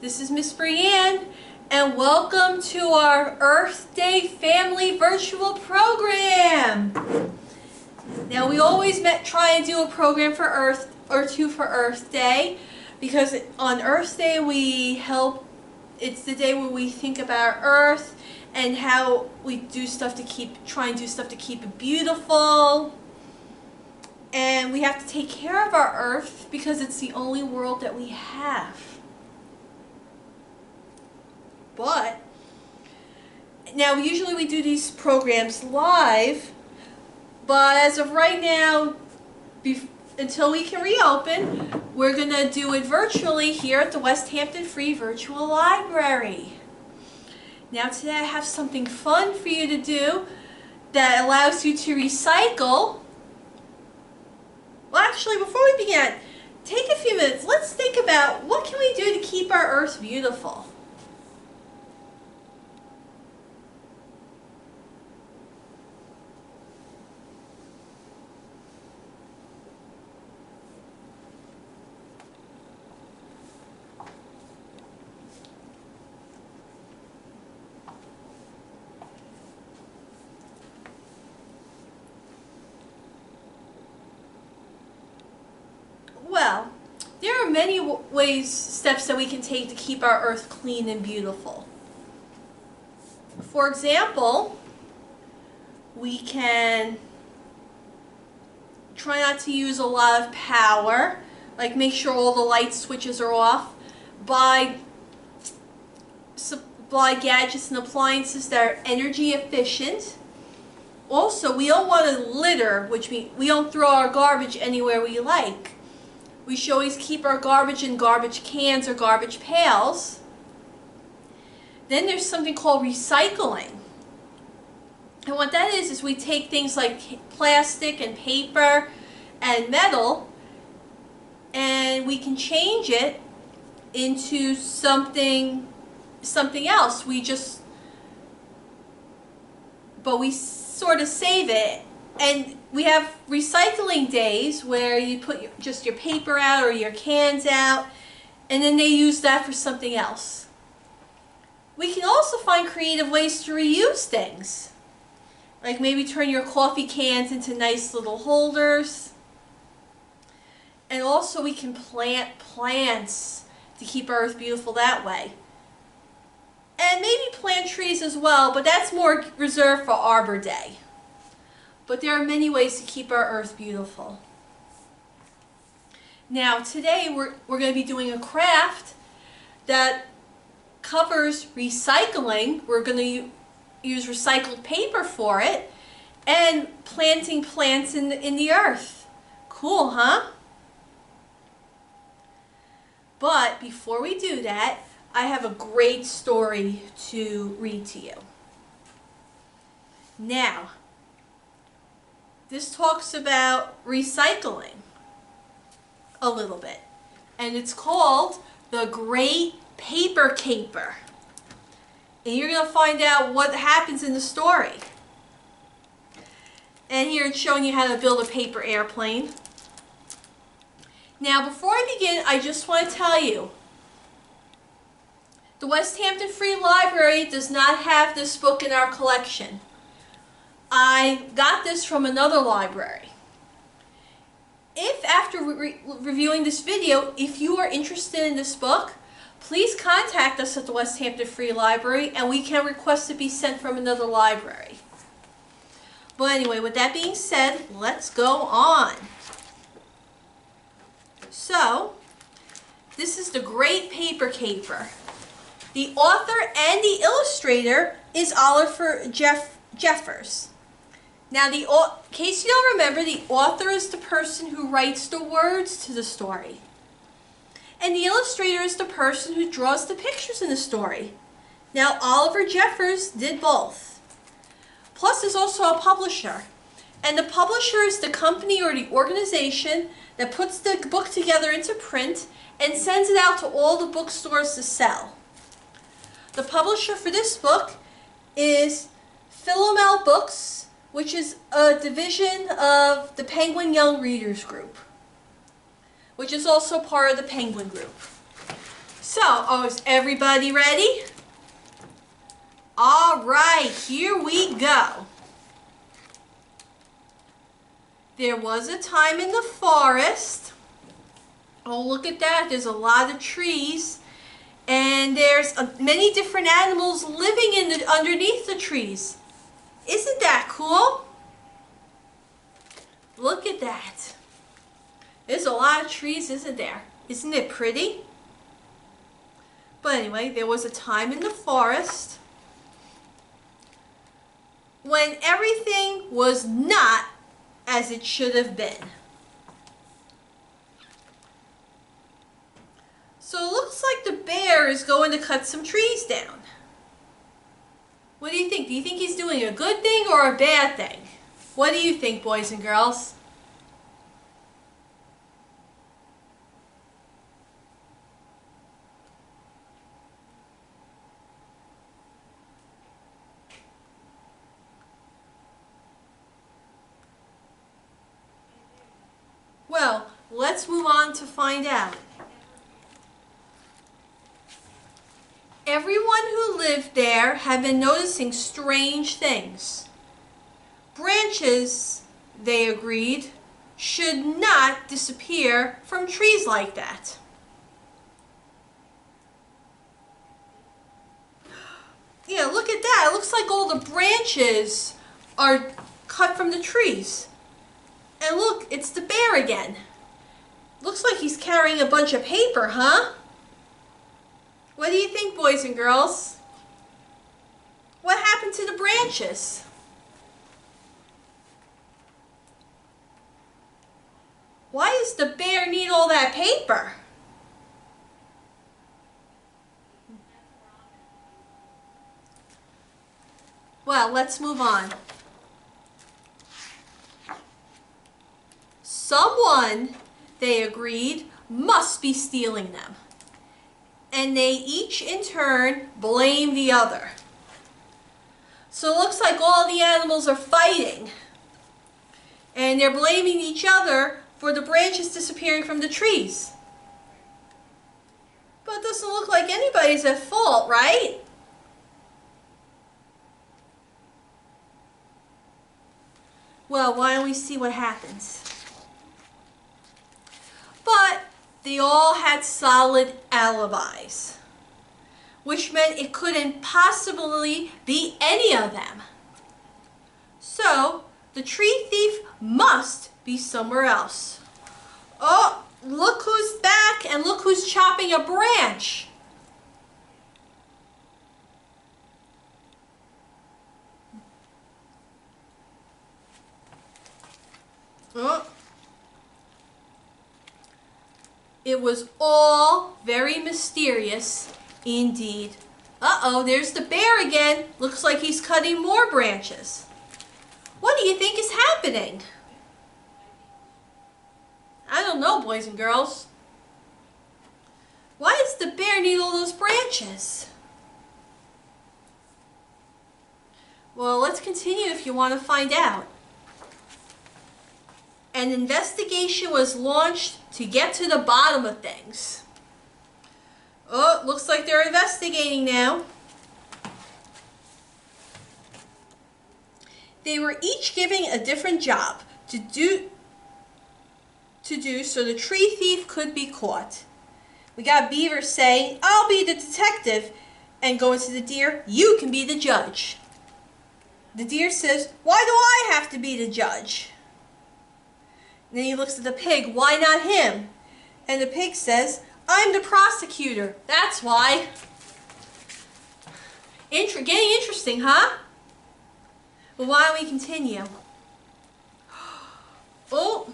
This is Miss Brianne, and welcome to our Earth Day Family Virtual Program. Now, we always try and do a program for Earth or two for Earth Day, because on Earth Day it's the day where we think about Earth and how we do stuff to try and do stuff to keep it beautiful. And we have to take care of our Earth because it's the only world that we have. But now, usually we do these programs live, but as of right now, until we can reopen, we're going to do it virtually here at the Westhampton Free Virtual Library. Now, today I have something fun for you to do that allows you to recycle. Well, actually, before we begin, take a few minutes. Let's think about what can we do to keep our Earth beautiful. Well, there are many steps that we can take to keep our Earth clean and beautiful. For example, we can try not to use a lot of power, like make sure all the light switches are off, buy gadgets and appliances that are energy efficient. Also, we don't want to litter, which means we don't throw our garbage anywhere we like. We should always keep our garbage in garbage cans or garbage pails. Then there's something called recycling. And what that is we take things like plastic and paper and metal, and we can change it into something else. But we sort of save it. And we have recycling days where you put just your paper out or your cans out, and then they use that for something else. We can also find creative ways to reuse things, like maybe turn your coffee cans into nice little holders. And also we can plant plants to keep our Earth beautiful that way. And maybe plant trees as well, but that's more reserved for Arbor Day. But there are many ways to keep our Earth beautiful. Now, today we're going to be doing a craft that covers recycling. We're going to use recycled paper for it, and planting plants in the earth. Cool, huh? But before we do that, I have a great story to read to you. Now, this talks about recycling a little bit, and it's called The Great Paper Caper. And you're going to find out what happens in the story. And here it's showing you how to build a paper airplane. Now, before I begin, I just want to tell you, the Westhampton Free Library does not have this book in our collection. I got this from another library. If after reviewing this video, if you are interested in this book, please contact us at the Westhampton Free Library and we can request it be sent from another library. But anyway, with that being said, let's go on. So, this is The Great Paper Caper. The author and the illustrator is Oliver Jeffers. Now, in case you don't remember, the author is the person who writes the words to the story. And the illustrator is the person who draws the pictures in the story. Now, Oliver Jeffers did both. Plus, there's also a publisher. And the publisher is the company or the organization that puts the book together into print and sends it out to all the bookstores to sell. The publisher for this book is Philomel Books, which is a division of the Penguin Young Readers Group, which is also part of the Penguin Group. So, is everybody ready? All right, here we go. There was a time in the forest. Oh, look at that. There's a lot of trees. And there's many different animals living underneath the trees. Isn't that cool? Look at that. There's a lot of trees, isn't there? Isn't it pretty? But anyway, there was a time in the forest when everything was not as it should have been. So it looks like the bear is going to cut some trees down. What do you think? Do you think he's doing a good thing or a bad thing? What do you think, boys and girls? Well, let's move on to find out. Everyone who lived there had been noticing strange things. Branches, they agreed, should not disappear from trees like that. Yeah, look at that. It looks like all the branches are cut from the trees. And look, it's the bear again. Looks like he's carrying a bunch of paper, huh? What do you think, boys and girls? What happened to the branches? Why does the bear need all that paper? Well, let's move on. Someone, they agreed, must be stealing them. And they each in turn blame the other. So it looks like all the animals are fighting. And they're blaming each other for the branches disappearing from the trees. But it doesn't look like anybody's at fault, right? Well, why don't we see what happens? But they all had solid alibis, which meant it couldn't possibly be any of them. So the tree thief must be somewhere else. Oh, look who's back and look who's chopping a branch. Oh. It was all very mysterious indeed. Uh-oh, there's the bear again. Looks like he's cutting more branches. What do you think is happening? I don't know, boys and girls. Why does the bear need all those branches? Well, let's continue if you want to find out. An investigation was launched to get to the bottom of things. Oh, looks like they're investigating now. They were each given a different job to do so the tree thief could be caught. We got Beaver saying, "I'll be the detective," and going to the deer, "You can be the judge." The deer says, "Why do I have to be the judge?" And then he looks at the pig, "Why not him?" And the pig says, "I'm the prosecutor, that's why." Getting interesting, huh? Well, why don't we continue? Oh,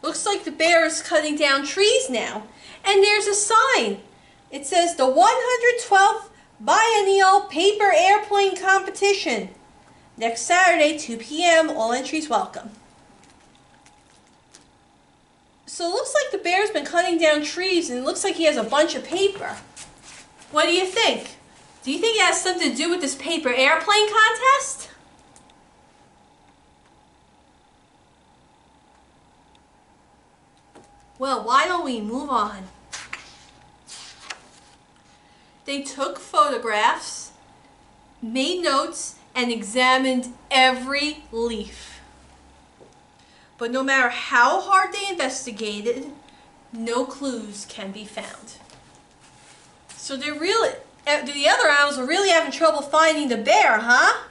looks like the bear is cutting down trees now. And there's a sign. It says the 112th Biennial Paper Airplane Competition. Next Saturday, 2 p.m., all entries welcome. So it looks like the bear's been cutting down trees and it looks like he has a bunch of paper. What do you think? Do you think it has something to do with this paper airplane contest? Well, why don't we move on? They took photographs, made notes, and examined every leaf. But no matter how hard they investigated, no clues can be found. So the other animals are really having trouble finding the bear, huh?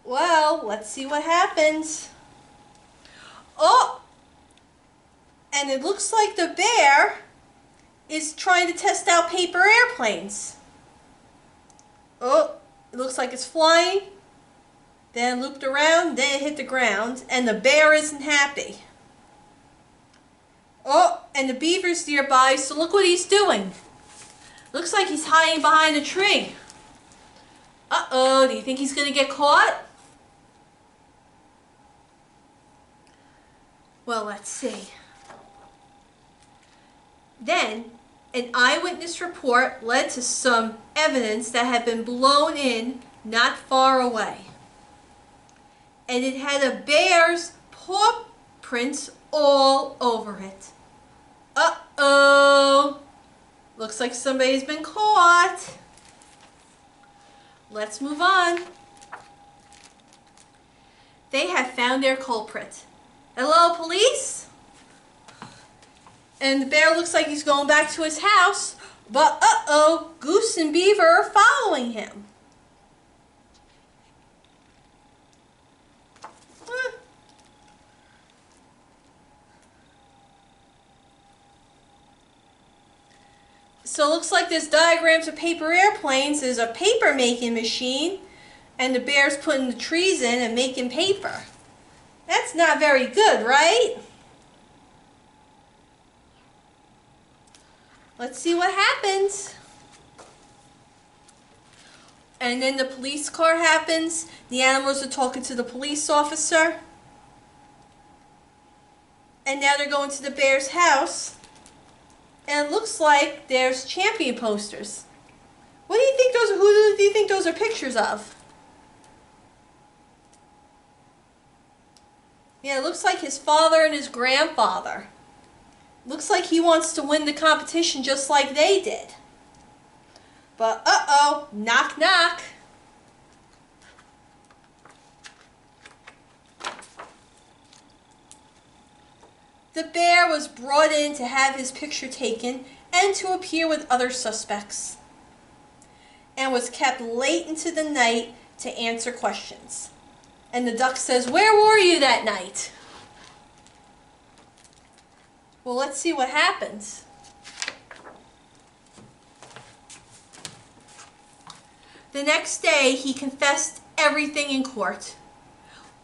Well, let's see what happens. Oh! And it looks like the bear is trying to test out paper airplanes. Oh, it looks like it's flying, then looped around, then it hit the ground, and the bear isn't happy. Oh, and the beaver's nearby, so look what he's doing. Looks like he's hiding behind a tree. Uh-oh, do you think he's going to get caught? Well, let's see. Then, an eyewitness report led to some evidence that had been blown in not far away. And it had a bear's paw prints all over it. Uh-oh! Looks like somebody's been caught. Let's move on. They have found their culprit. Hello, police? And the bear looks like he's going back to his house, but uh-oh, Goose and Beaver are following him. So it looks like there's diagrams of paper airplanes. There's a paper making machine, and the bear's putting the trees in and making paper. That's not very good, right? Let's see what happens. And then the police car happens. The animals are talking to the police officer. And now they're going to the bear's house. And it looks like there's champion posters. What do you think those are? Who do you think those are pictures of? Yeah, it looks like his father and his grandfather. Looks like he wants to win the competition just like they did. But uh-oh, knock knock. The bear was brought in to have his picture taken and to appear with other suspects, and was kept late into the night to answer questions. And the duck says, "Where were you that night?" Well, let's see what happens. The next day, he confessed everything in court.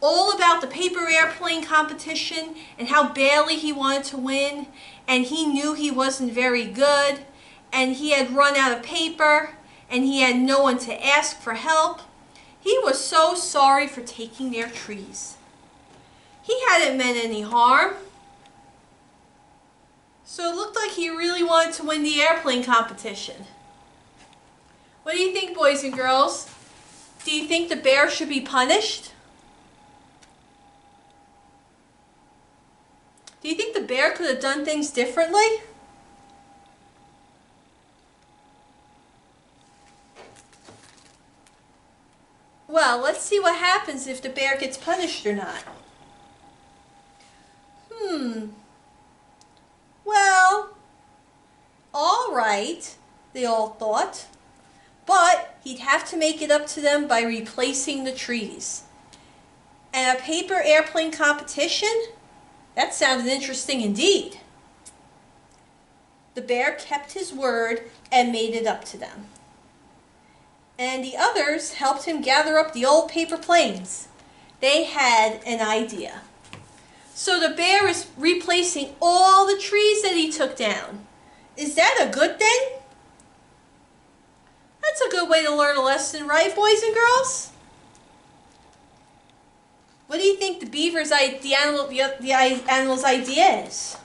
All about the paper airplane competition and how badly he wanted to win, and he knew he wasn't very good, and he had run out of paper, and he had no one to ask for help. He was so sorry for taking their trees. He hadn't meant any harm. So it looked like he really wanted to win the airplane competition. What do you think, boys and girls? Do you think the bear should be punished? Do you think the bear could have done things differently? Well, let's see what happens if the bear gets punished or not. Well, all right, they all thought. But he'd have to make it up to them by replacing the trees. And a paper airplane competition? That sounded interesting indeed. The bear kept his word and made it up to them. And the others helped him gather up the old paper planes. They had an idea. So the bear is replacing all the trees that he took down. Is that a good thing? That's a good way to learn a lesson, right, boys and girls? What do you think the animal's idea is?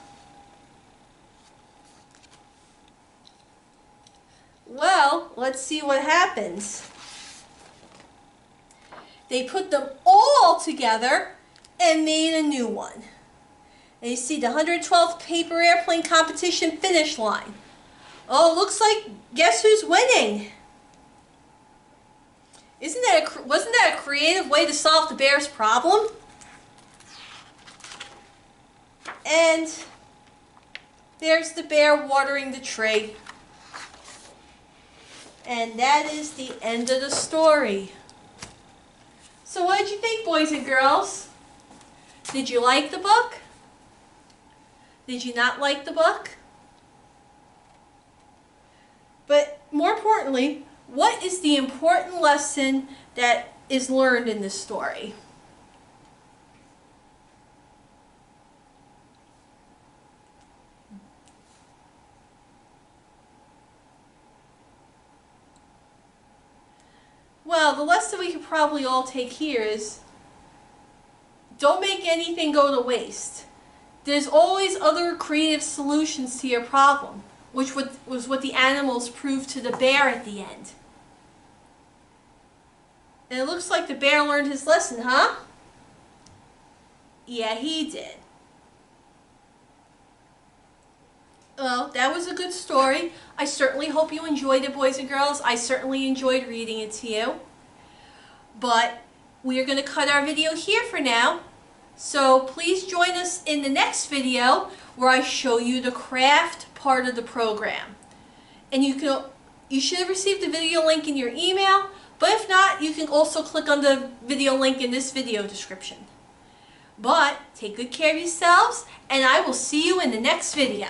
Well, let's see what happens. They put them all together and made a new one. And you see the 112th paper airplane competition finish line. Oh, looks like, guess who's winning? Wasn't that a creative way to solve the bear's problem? And there's the bear watering the tree. And that is the end of the story. So what did you think, boys and girls? Did you like the book? Did you not like the book? But more importantly, what is the important lesson that is learned in this story? Well, the lesson we could probably all take here is don't make anything go to waste. There's always other creative solutions to your problem, which was what the animals proved to the bear at the end. And it looks like the bear learned his lesson, huh? Yeah, he did. Well, that was a good story. I certainly hope you enjoyed it, boys and girls. I certainly enjoyed reading it to you. But we are going to cut our video here for now. So please join us in the next video where I show you the craft part of the program. And you should have received the video link in your email, but if not, you can also click on the video link in this video description. But take good care of yourselves, and I will see you in the next video.